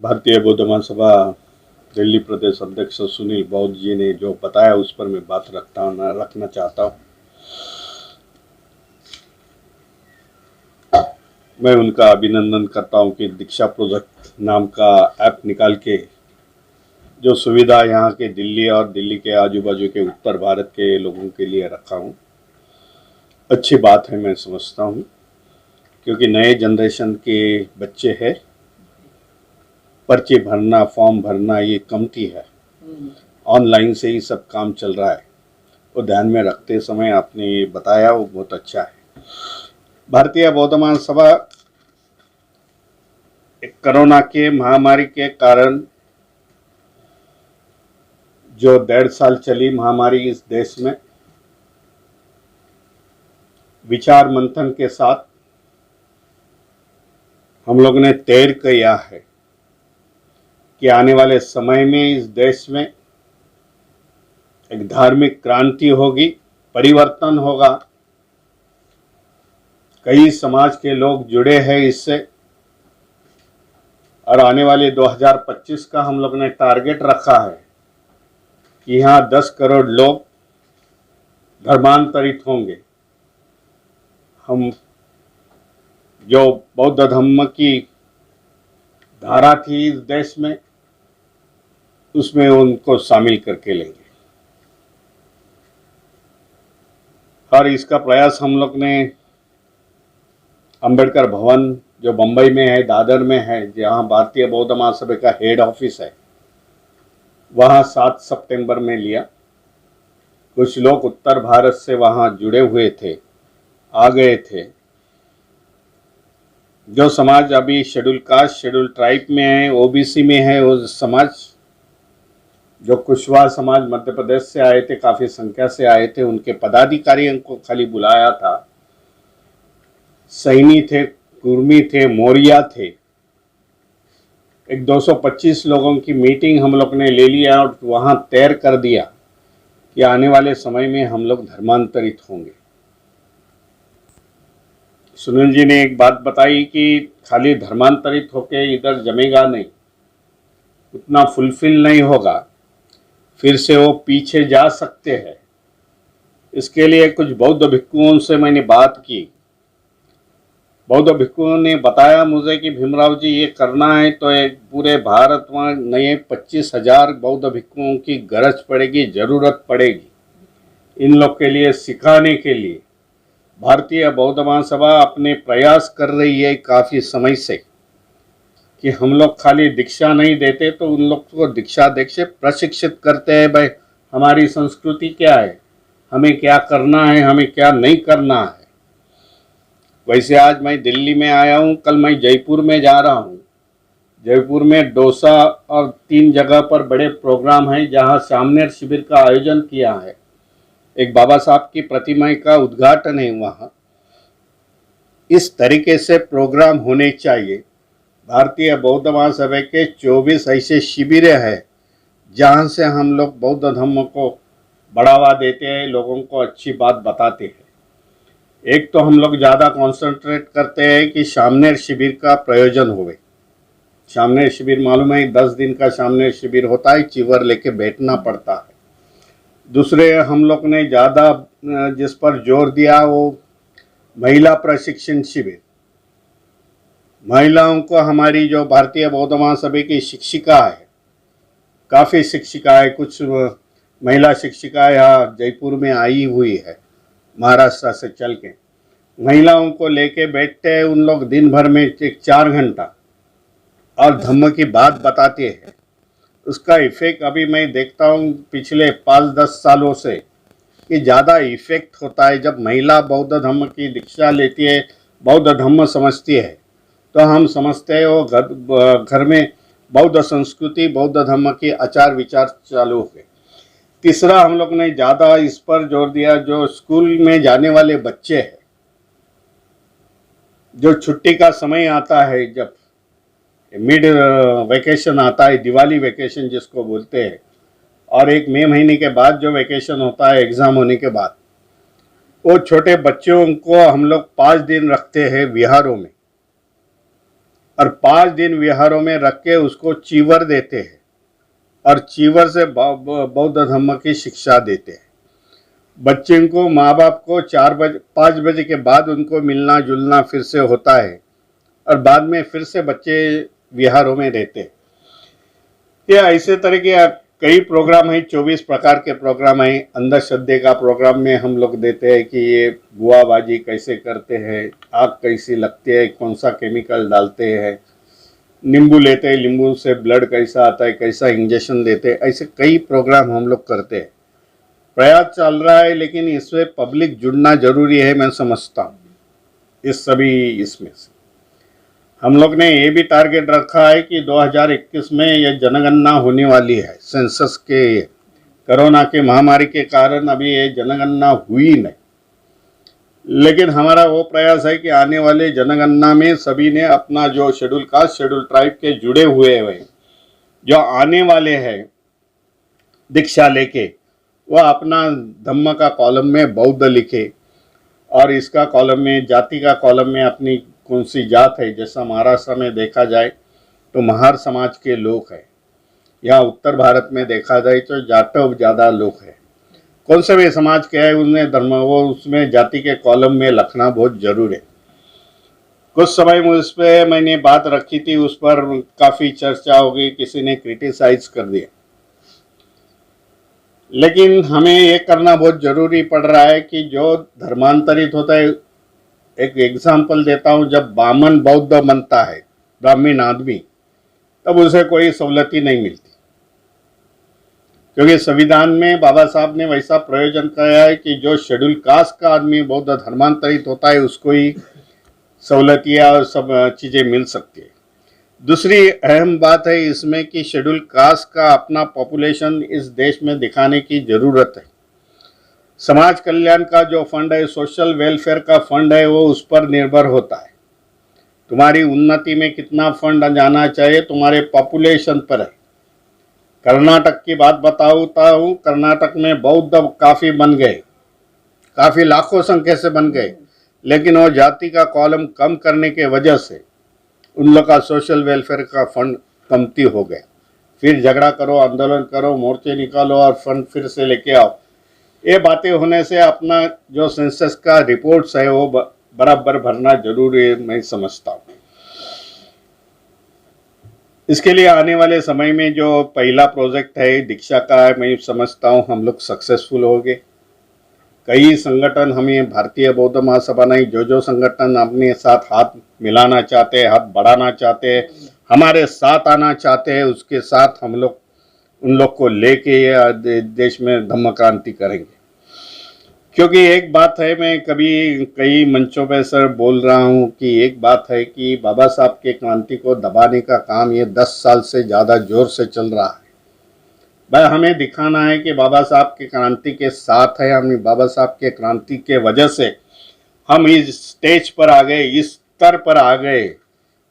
भारतीय बौद्ध महासभा दिल्ली प्रदेश अध्यक्ष सुनील बौद्ध जी ने जो बताया उस पर मैं बात रखना चाहता हूँ। मैं उनका अभिनंदन करता हूँ कि दीक्षा प्रोजेक्ट नाम का ऐप निकाल के जो सुविधा यहाँ के दिल्ली और दिल्ली के आजू बाजू के उत्तर भारत के लोगों के लिए रखा हूँ, अच्छी बात है मैं समझता हूँ। क्योंकि नए जनरेशन के बच्चे हैं, पर्ची भरना फॉर्म भरना ये कमती है, ऑनलाइन से ही सब काम चल रहा है। वो ध्यान में रखते समय आपने ये बताया वो बहुत अच्छा है। भारतीय बौद्ध महासभा कोरोना के महामारी के कारण जो 1.5 साल चली महामारी इस देश में, विचार मंथन के साथ हम लोग ने तय किया है कि आने वाले समय में इस देश में एक धार्मिक क्रांति होगी, परिवर्तन होगा। कई समाज के लोग जुड़े हैं इससे, और आने वाले 2025 का हम लोग ने टारगेट रखा है कि यहाँ 10 करोड़ लोग धर्मांतरित होंगे। हम जो बौद्ध धर्म की धारा थी इस देश में, उसमें उनको शामिल करके लेंगे। और इसका प्रयास हम लोग ने अंबेडकर भवन जो बम्बई में है, दादर में है, जहाँ भारतीय बौद्ध महासभा का हेड ऑफिस है, वहाँ 7 सितंबर में लिया। कुछ लोग उत्तर भारत से वहाँ जुड़े हुए थे, आ गए थे। जो समाज अभी शेड्यूल कास्ट शेड्यूल ट्राइब में है, ओबीसी में है, वो समाज जो कुशवाहा समाज मध्य प्रदेश से आए थे, काफ़ी संख्या से आए थे, उनके पदाधिकारियों को खाली बुलाया था। सैनी थे, कुर्मी थे, मौर्या थे। एक 225 लोगों की मीटिंग हम लोग ने ले लिया और वहाँ तय कर दिया कि आने वाले समय में हम लोग धर्मांतरित होंगे। सुनील जी ने एक बात बताई कि खाली धर्मांतरित होके इधर जमेगा नहीं, उतना फुलफिल नहीं होगा, फिर से वो पीछे जा सकते हैं। इसके लिए कुछ बौद्ध भिक्षुओं से मैंने बात की। बौद्ध भिक्षुओं ने बताया मुझे कि भीमराव जी ये करना है तो एक पूरे भारत में नए 25,000 बौद्ध भिक्षुओं की गरज पड़ेगी, ज़रूरत पड़ेगी। इन लोग के लिए सिखाने के लिए भारतीय बौद्ध महासभा अपने प्रयास कर रही है काफ़ी समय से कि हम लोग खाली दीक्षा नहीं देते तो उन लोग को दीक्षा दे के प्रशिक्षित करते हैं। भाई हमारी संस्कृति क्या है, हमें क्या करना है, हमें क्या नहीं करना है। वैसे आज मैं दिल्ली में आया हूँ, कल मैं जयपुर में जा रहा हूँ। जयपुर में डोसा और 3 जगह पर बड़े प्रोग्राम हैं जहाँ सामनेर शिविर का आयोजन किया है। एक बाबा साहब की प्रतिमा का उद्घाटन है वहाँ। इस तरीके से प्रोग्राम होने चाहिए। भारतीय बौद्ध महासभा के 24 ऐसे शिविर हैं जहाँ से हम लोग बौद्ध धर्म को बढ़ावा देते हैं, लोगों को अच्छी बात बताते हैं। एक तो हम लोग ज़्यादा कॉन्सेंट्रेट करते हैं कि सामनेर शिविर का प्रयोजन होवे। सामनेर शिविर मालूम है 10 दिन का सामनेर शिविर होता है, चिवर लेके बैठना पड़ता है। दूसरे हम लोग ने ज़्यादा जिस पर जोर दिया वो महिला प्रशिक्षण शिविर। महिलाओं को हमारी जो भारतीय बौद्ध महासभा की शिक्षिका है, काफ़ी शिक्षिकाएँ, कुछ महिला शिक्षिकाएँ यहाँ जयपुर में आई हुई है महाराष्ट्र से चल के, महिलाओं को लेके बैठते हैं। उन लोग दिन भर में 4 घंटा और धम्म की बात बताते हैं। उसका इफेक्ट अभी मैं देखता हूँ पिछले 5-10 सालों से कि ज़्यादा इफेक्ट होता है। जब महिला बौद्ध धर्म की दीक्षा लेती है, बौद्ध धर्म समझती है, तो हम समझते हैं वो घर में बौद्ध संस्कृति, बौद्ध धर्म की आचार विचार चालू हो गए। तीसरा हम लोग ने ज़्यादा इस पर जोर दिया, जो स्कूल में जाने वाले बच्चे हैं, जो छुट्टी का समय आता है, जब मिड वेकेशन आता है, दिवाली वेकेशन जिसको बोलते हैं, और एक मई महीने के बाद जो वेकेशन होता है एग्ज़ाम होने के बाद, वो छोटे बच्चों को हम लोग 5 दिन रखते हैं विहारों में। और 5 दिन विहारों में रख के उसको चीवर देते हैं और चीवर से बौद्ध धर्म की शिक्षा देते हैं। बच्चे को, माँ बाप को 5 बजे के बाद उनको मिलना जुलना फिर से होता है और बाद में फिर से बच्चे विहारों में रहते हैं। ये ऐसे तरह के कई प्रोग्राम हैं, 24 प्रकार के प्रोग्राम हैं। अंधश्रद्धे का प्रोग्राम में हम लोग देते हैं कि ये बुआबाजी कैसे करते हैं, आग कैसी लगती है, कौन सा केमिकल डालते हैं, नींबू लेते हैं, नींबू से ब्लड कैसा आता है, कैसा इंजेक्शन देते हैं। ऐसे कई प्रोग्राम हम लोग करते हैं। प्रयास चल रहा है, लेकिन इसमें पब्लिक जुड़ना जरूरी है, मैं समझता हूँ। इस सभी इसमें से हम लोग ने ये भी टारगेट रखा है कि 2021 में यह जनगणना होने वाली है। सेंसस के कोरोना के महामारी के कारण अभी ये जनगणना हुई नहीं, लेकिन हमारा वो प्रयास है कि आने वाले जनगणना में सभी ने अपना जो शेड्यूल कास्ट, शेड्यूल ट्राइब के जुड़े हुए हैं, जो आने वाले हैं दीक्षा लेके, वह अपना धम्म का कॉलम में बौद्ध लिखे और इसका कॉलम में, जाति का कॉलम में अपनी कौन सी जात है। जैसा महाराष्ट्र में देखा जाए तो महार समाज के लोग हैं, यहाँ उत्तर भारत में देखा जाए तो जाटव ज़्यादा लोग हैं। कौन से भी समाज के है उन्हें धर्म, वो उसमें जाति के कॉलम में लिखना बहुत जरूर है। कुछ समय में उस पर मैंने बात रखी थी, उस पर काफ़ी चर्चा हो गई, किसी ने क्रिटिसाइज कर दिया, लेकिन हमें ये करना बहुत जरूरी पड़ रहा है कि जो धर्मांतरित होता है, एक एग्जाम्पल देता हूँ, जब बामन बौद्ध बनता है, ब्राह्मण आदमी, तब उसे कोई सहूलत ही नहीं मिलती, क्योंकि संविधान में बाबा साहब ने वैसा प्रयोजन किया है कि जो शेड्यूल कास्ट का आदमी बौद्ध धर्मांतरित होता है उसको ही सहूलतियाँ और सब चीज़ें मिल सकती है। दूसरी अहम बात है इसमें कि शेड्यूल कास्ट का अपना पॉपुलेशन इस देश में दिखाने की ज़रूरत है। समाज कल्याण का जो फंड है, सोशल वेलफेयर का फंड है, वो उस पर निर्भर होता है। तुम्हारी उन्नति में कितना फंड जाना चाहिए तुम्हारे पॉपुलेशन पर है। कर्नाटक की बात बताता हूँ, कर्नाटक में बौद्ध काफ़ी बन गए, काफ़ी लाखों संख्या से बन गए, लेकिन वो जाति का कॉलम कम करने के वजह से उन लोग का सोशल वेलफेयर का फंड कमती हो गया। फिर झगड़ा करो, आंदोलन करो, मोर्चे निकालो और फंड फिर से लेके आओ। ये बातें होने से अपना जो सेंसस का रिपोर्ट्स है वो बराबर भरना जरूरी है, मैं समझता हूँ। इसके लिए आने वाले समय में जो पहला प्रोजेक्ट है दीक्षा का है, मैं समझता हूँ हम लोग सक्सेसफुल हो गए। कई संगठन, हमें भारतीय बौद्ध महासभा नहीं, जो संगठन अपने साथ हाथ मिलाना चाहते हैं, हाथ बढ़ाना चाहते हैं, हमारे साथ आना चाहते हैं, उसके साथ हम लोग उन लोग को लेके देश में धम्म क्रांति करेंगे। क्योंकि एक बात है, मैं कभी कई मंचों पे सर बोल रहा हूँ कि एक बात है कि बाबा साहब के क्रांति को दबाने का काम ये 10 साल से ज़्यादा जोर से चल रहा है। भाई हमें दिखाना है कि बाबा साहब के क्रांति के साथ है, हम बाबा साहब के क्रांति के वजह से हम इस स्टेज पर आ गए, इस स्तर पर आ गए।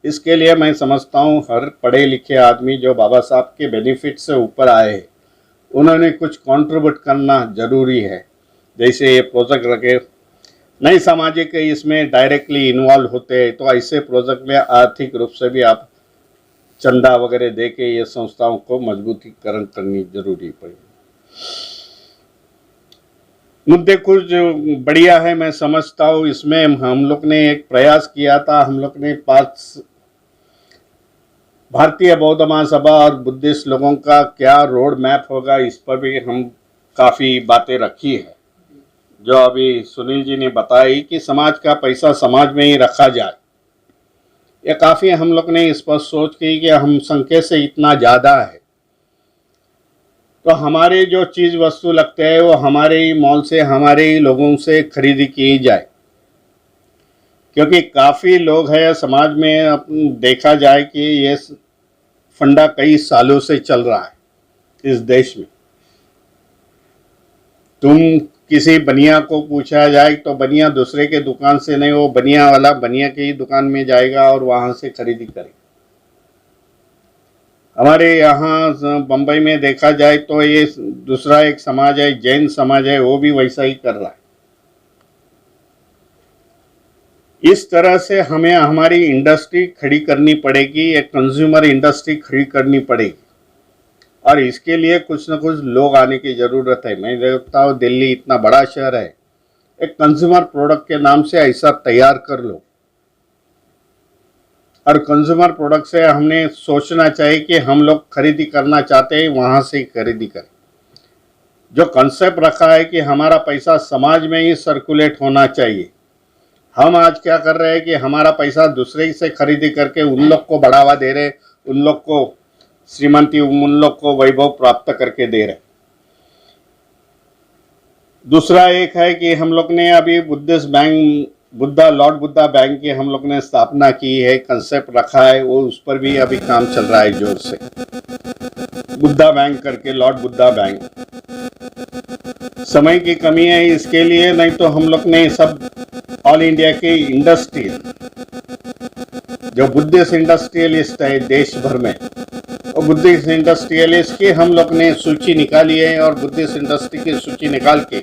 इसके लिए मैं समझता हूँ हर पढ़े लिखे आदमी जो बाबा साहब के बेनिफिट से ऊपर आए, उन्होंने कुछ कंट्रीब्यूट करना जरूरी है। जैसे ये प्रोजेक्ट रखे, नई सामाजिक इसमें डायरेक्टली इन्वॉल्व होते हैं, तो ऐसे प्रोजेक्ट में आर्थिक रूप से भी आप चंदा वगैरह दे के ये संस्थाओं को मजबूतीकरण करनी जरूरी पड़ेगी। मुद्दे कुछ बढ़िया है, मैं समझता हूँ। इसमें हम लोग ने एक प्रयास किया था, हम लोग ने 5 भारतीय बौद्ध महासभा और बुद्धिस्ट लोगों का क्या रोड मैप होगा, इस पर भी हम काफ़ी बातें रखी है। जो अभी सुनील जी ने बताई कि समाज का पैसा समाज में ही रखा जाए, ये काफ़ी हम लोग ने इस पर सोच की कि हम संख्या से इतना ज़्यादा है, तो हमारे जो चीज़ वस्तु लगते हैं वो हमारे ही मॉल से, हमारे ही लोगों से खरीदी की जाए। क्योंकि काफ़ी लोग हैं समाज में, देखा जाए कि ये फंडा कई सालों से चल रहा है इस देश में। तुम किसी बनिया को पूछा जाए तो बनिया दूसरे के दुकान से नहीं, वो बनिया वाला बनिया की ही दुकान में जाएगा और वहाँ से खरीदी करेगा। हमारे यहाँ बम्बई में देखा जाए तो ये दूसरा एक समाज है, जैन समाज है, वो भी वैसा ही कर रहा है। इस तरह से हमें हमारी इंडस्ट्री खड़ी करनी पड़ेगी, एक कंज्यूमर इंडस्ट्री खड़ी करनी पड़ेगी, और इसके लिए कुछ न कुछ लोग आने की ज़रूरत है। मैं देखता हूँ दिल्ली इतना बड़ा शहर है, एक कंज्यूमर प्रोडक्ट के नाम से ऐसा तैयार कर लो, और कंज्यूमर प्रोडक्ट से हमने सोचना चाहिए कि हम लोग खरीदी करना चाहते हैं वहाँ से ही खरीदी करें। जो कंसेप्ट रखा है कि हमारा पैसा समाज में ही सर्कुलेट होना चाहिए, हम आज क्या कर रहे हैं कि हमारा पैसा दूसरे से खरीदी करके उन लोग को बढ़ावा दे रहे, उन लोग को श्रीमंती, उन लोग को वैभव प्राप्त करके दे रहे। दूसरा एक है कि हम लोग ने अभी Buddhist bank, Lord Buddha bank की हम लोग ने स्थापना की है, कंसेप्ट रखा है, वो उस पर भी अभी काम चल रहा है जोर से, बुद्धा बैंक करके, लॉर्ड बुद्धा बैंक। समय की कमी है इसके लिए, नहीं तो हम लोग ने सब ऑल इंडिया के इंडस्ट्रियल जो बुद्धिस्ट इंडस्ट्रियलिस्ट है देश भर में, और बुद्धिस्ट इंडस्ट्रियलिस्ट की हम लोग ने सूची निकाली है, और बुद्धिस्ट इंडस्ट्री की सूची निकाल के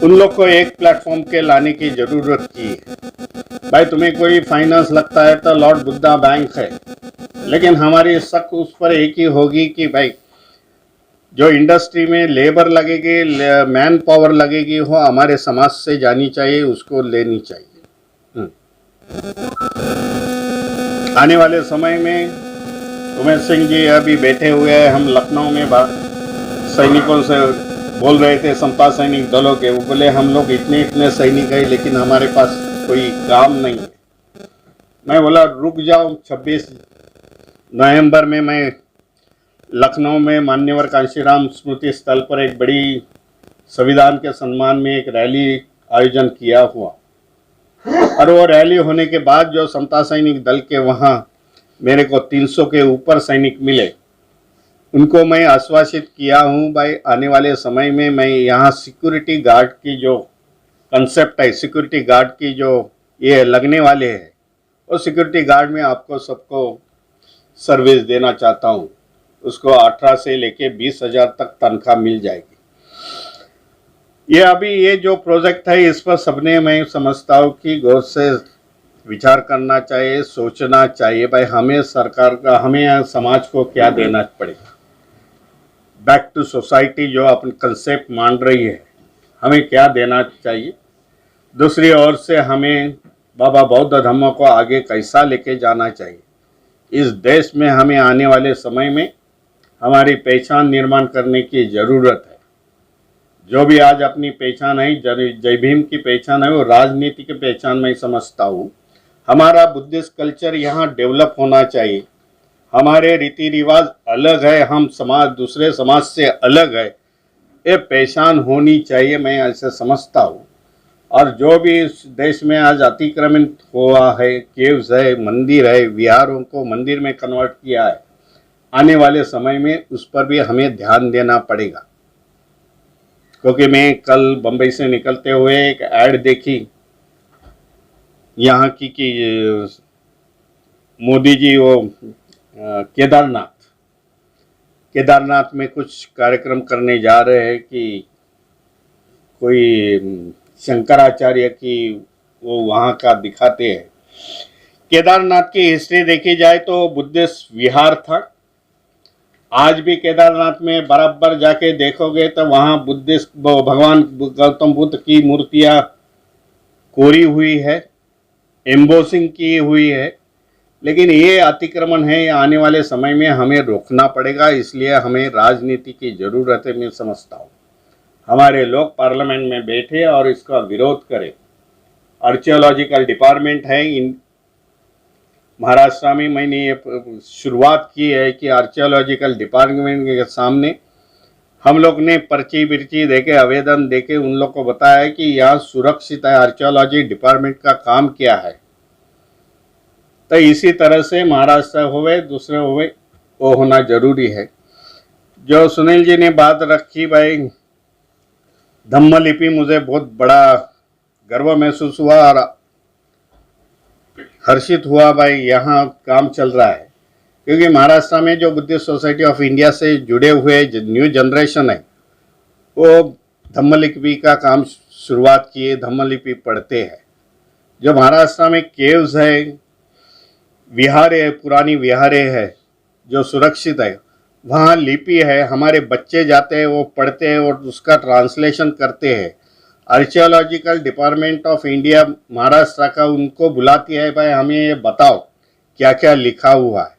उन लोग को एक प्लेटफॉर्म के लाने की जरूरत की है। भाई तुम्हें कोई फाइनेंस लगता है तो लॉर्ड बुद्धा बैंक है, लेकिन हमारी शक उस पर एक ही होगी कि भाई जो इंडस्ट्री में लेबर लगेगी, मैन पावर लगेगी, वो हमारे समाज से जानी चाहिए, उसको लेनी चाहिए। आने वाले समय में उमेश सिंह जी अभी बैठे हुए हैं, हम लखनऊ में सैनिकों से बोल रहे थे, समता सैनिक दलों के, वो बोले हम लोग इतने सैनिक हैं लेकिन हमारे पास कोई काम नहीं है। मैं बोला रुक जाओ, 26 नवंबर में मैं लखनऊ में मान्यवर कांशीराम स्मृति स्थल पर एक बड़ी संविधान के सम्मान में एक रैली आयोजन किया हुआ, और वो रैली होने के बाद जो समता सैनिक दल के वहाँ मेरे को 300 के ऊपर सैनिक मिले, उनको मैं आश्वासित किया हूँ भाई आने वाले समय में मैं यहाँ सिक्योरिटी गार्ड की जो कंसेप्ट है, सिक्योरिटी गार्ड की जो ये लगने वाले हैं, और सिक्योरिटी गार्ड में आपको सबको सर्विस देना चाहता हूँ। उसको 18 से लेके 20,000 तक तनख्वाह मिल जाएगी। ये अभी ये जो प्रोजेक्ट है इस पर सबने, मैं समझता हूँ कि गौर से विचार करना चाहिए, सोचना चाहिए भाई हमें सरकार का, हमें समाज को क्या देना पड़ेगा। बैक टू सोसाइटी जो अपन कंसेप्ट मान रही है, हमें क्या देना चाहिए। दूसरी ओर से हमें बाबा बौद्ध धम्म को आगे कैसा लेके जाना चाहिए। इस देश में हमें आने वाले समय में हमारी पहचान निर्माण करने की ज़रूरत है। जो भी आज अपनी पहचान है, जय भीम की पहचान है, वो राजनीति की पहचान मैं समझता हूँ। हमारा बुद्धिस्ट कल्चर यहाँ डेवलप होना चाहिए। हमारे रीति रिवाज अलग है, हम समाज दूसरे समाज से अलग है, ये पहचान होनी चाहिए, मैं ऐसे समझता हूँ। और जो भी इस देश में आज अतिक्रमण हुआ है, केव्स है, मंदिर है, विहारों को मंदिर में कन्वर्ट किया है, आने वाले समय में उस पर भी हमें ध्यान देना पड़ेगा। क्योंकि मैं कल बम्बई से निकलते हुए एक ऐड देखी यहाँ की कि मोदी जी वो केदारनाथ में कुछ कार्यक्रम करने जा रहे हैं कि कोई शंकराचार्य की वो वहाँ का दिखाते हैं। केदारनाथ की हिस्ट्री देखी जाए तो बुद्धिस्ट विहार था। आज भी केदारनाथ में बराबर जाके देखोगे तो वहाँ बुद्धिस्ट भगवान गौतम बुद्ध की मूर्तियाँ कोरी हुई है, एम्बोसिंग की हुई है। लेकिन ये अतिक्रमण है, आने वाले समय में हमें रोकना पड़ेगा, इसलिए हमें राजनीति की ज़रूरत है। मैं समझता हूँ हमारे लोग पार्लियामेंट में बैठे और इसका विरोध करें। आर्कियोलॉजिकल डिपार्टमेंट है इन महाराष्ट्र में, मैंने ये शुरुआत की है कि आर्कियोलॉजिकल डिपार्टमेंट के सामने हम लोग ने पर्ची बिर्ची देके, आवेदन देके उन लोग को बताया कि यहाँ सुरक्षित है, आर्कियोलॉजी डिपार्टमेंट का काम क्या है। तो इसी तरह से महाराष्ट्र होवे, दूसरे होवे, वो होना जरूरी है। जो सुनील जी ने बात रखी भाई धम्मलिपि, मुझे बहुत बड़ा गर्व महसूस हुआ और हर्षित हुआ भाई यहाँ काम चल रहा है। क्योंकि महाराष्ट्र में जो बुद्धिस्ट सोसाइटी ऑफ इंडिया से जुड़े हुए न्यू जनरेशन है वो धम्मलिपि का काम शुरुआत किए, धम्मलिपि पढ़ते हैं। जो महाराष्ट्र में केव्स है, विहारे है, पुरानी विहारे है जो सुरक्षित है, वहाँ लिपि है, हमारे बच्चे जाते हैं, वो पढ़ते हैं और उसका ट्रांसलेशन करते हैं। Archaeological department of India Maharashtra का उनको बुलाती है, भाई हमें ये बताओ क्या क्या लिखा हुआ है।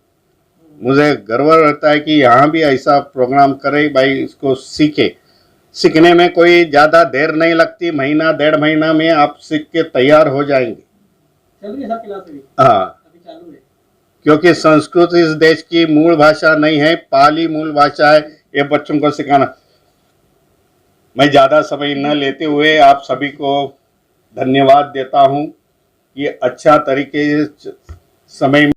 मुझे गर्व रहता है कि यहाँ भी ऐसा प्रोग्राम करे, भाई इसको सीखे। सीखने में कोई ज़्यादा देर नहीं लगती, महीना 1.5 महीना में आप सीख के तैयार हो जाएंगे। चल रही है सब क्लास अभी? हाँ, अभी चालू है। क्योंकि संस्कृत इस देश की मूल भाषा नहीं है, पाली मूल भाषा है, ये बच्चों को सिखाना। मैं ज़्यादा समय न लेते हुए आप सभी को धन्यवाद देता हूँ कि अच्छा तरीके से समय